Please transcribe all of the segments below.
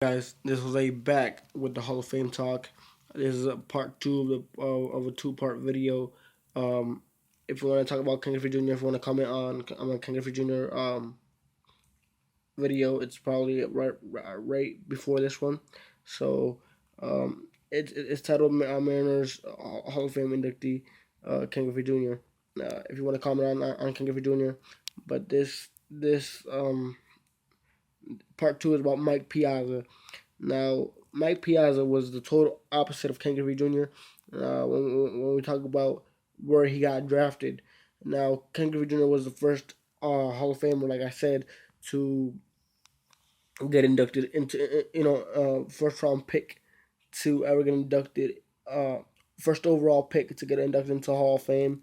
Guys, this was a back with the Hall of Fame talk. This is a part two of a two-part video. Um, if you want to talk about Ken Griffey Jr., if you want to comment on a Ken Griffey Jr. Video, it's probably right before this one. So it's titled Mariners Hall of Fame inductee Ken Griffey Jr. If you want to comment on Ken Griffey Jr., but this part two is about Mike Piazza. Now, Mike Piazza was the total opposite of Ken Griffey Jr. When we talk about where he got drafted. Now, Ken Griffey Jr. was the first Hall of Famer, like I said, to get inducted into, first round pick to ever get inducted, uh, first overall pick to get inducted into Hall of Fame.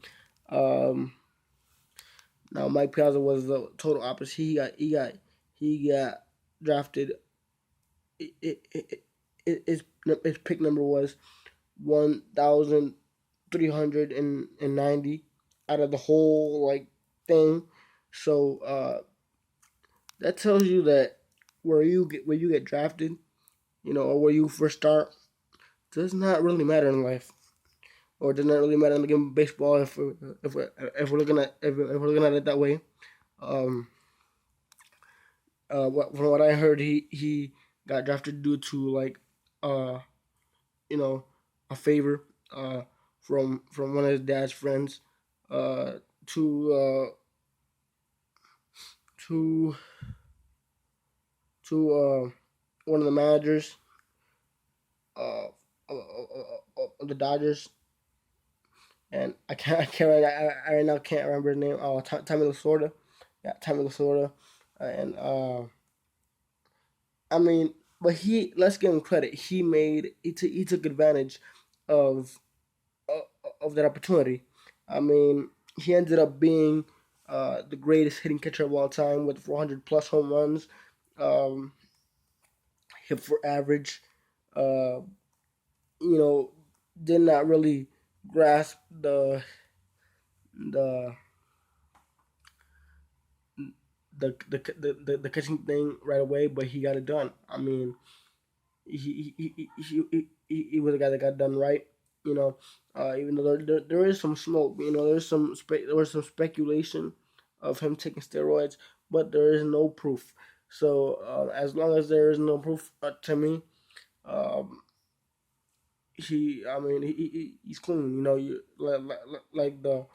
Um, Now, Mike Piazza was the total opposite. He got drafted. His pick number was 1,390 out of the whole thing. So that tells you that where you get drafted, or where you first start, does not really matter in life, or does not really matter in the game of baseball if we're looking at it that way. Um, from what I heard, he got drafted due to uh, you know, a favor from one of his dad's friends uh, to to one of the managers uh, of the Dodgers, and I right now can't remember his name. Oh, Tommy Lasorda, yeah, Tommy Lasorda, and I mean, but let's give him credit. He took advantage of of that opportunity. I mean, he ended up being the greatest hitting catcher of all time with 400 plus home runs, um, hit for average. Uh, you know, did not really grasp the the catching thing right away, but he got it done. I mean, he was a guy that got done right. Even though there is some smoke, there was some speculation of him taking steroids, but there is no proof. So as long as there is no proof, to me, um, he's clean. Like the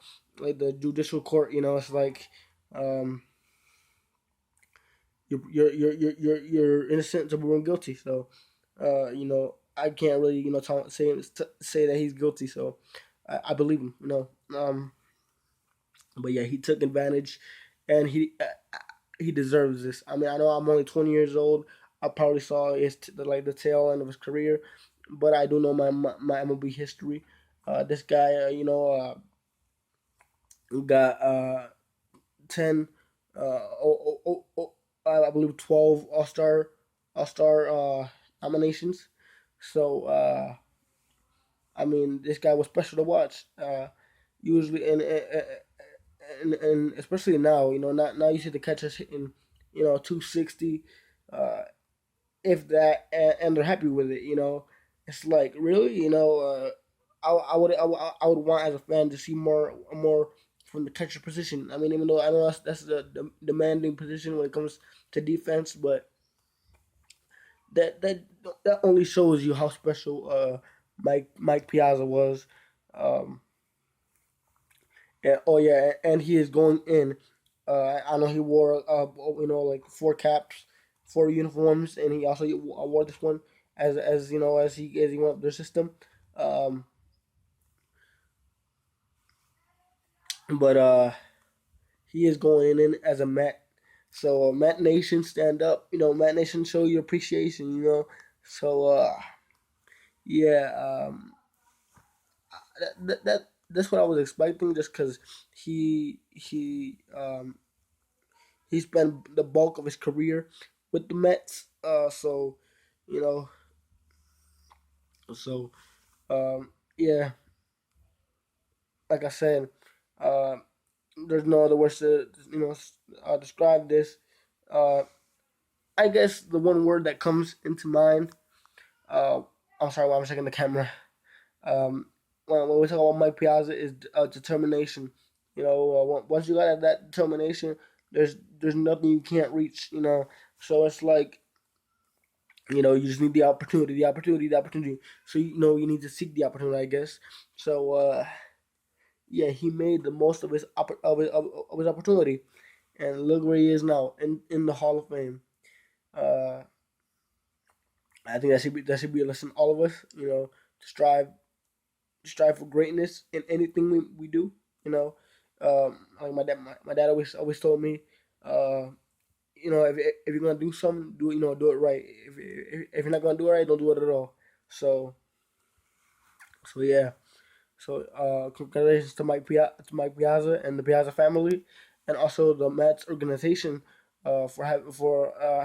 judicial court. It's like um, you're innocent until proven guilty. So, I can't really say that he's guilty. So, I believe him. But yeah, he took advantage, and he deserves this. I mean, I know I'm only 20 years old. I probably saw the tail end of his career, but I do know my MLB history. This guy, got 10, I believe 12 All Star nominations. So I mean, this guy was special to watch. Usually, and especially now, not now you see the catchers hitting, 260, uh, if that, and they're happy with it. It's like really, I would want as a fan to see more from the catcher position. I mean, even though I know that's the demanding position when it comes to defense, but that that that only shows you how special Mike Piazza was. Um, and, oh yeah, and he is going in. I know he wore like four caps, four uniforms, and he also wore this one as he went up their system. Um, but he is going in as a Met. So Met Nation, stand up. Met Nation, show your appreciation. So yeah, that's what I was expecting. Just because he spent the bulk of his career with the Mets. You know, so yeah, like I said, uh, there's no other words to describe this. Uh, I guess the one word that comes into mind. Uh, I'm sorry, I'm checking the camera. Um, when we talk about Mike Piazza is determination. You know, once you got that determination, there's nothing you can't reach. You know, so it's like, you just need the opportunity, the opportunity. So you need to seek the opportunity, I guess. So yeah, he made the most of his opportunity, and look where he is now in the Hall of Fame. Uh, I think that should be a lesson to all of us. To strive for greatness in anything we do. You know, like my dad always told me, uh, if you're gonna do something, do it right. If you're not gonna do it right, don't do it at all. So yeah. So congratulations to Mike Piazza and the Piazza family, and also the Mets organization for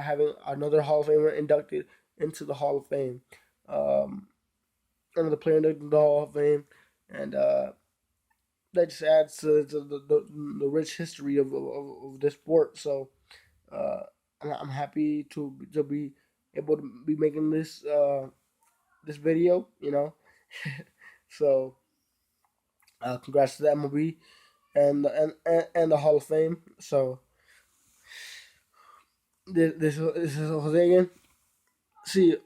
having another Hall of Famer inducted into the Hall of Fame. Um, Another player inducted into the Hall of Fame, and that just adds to the rich history of this sport. So uh, I'm happy to be able to be making this video. So congrats to the MLB and the Hall of Fame. So this is Jose again. See you.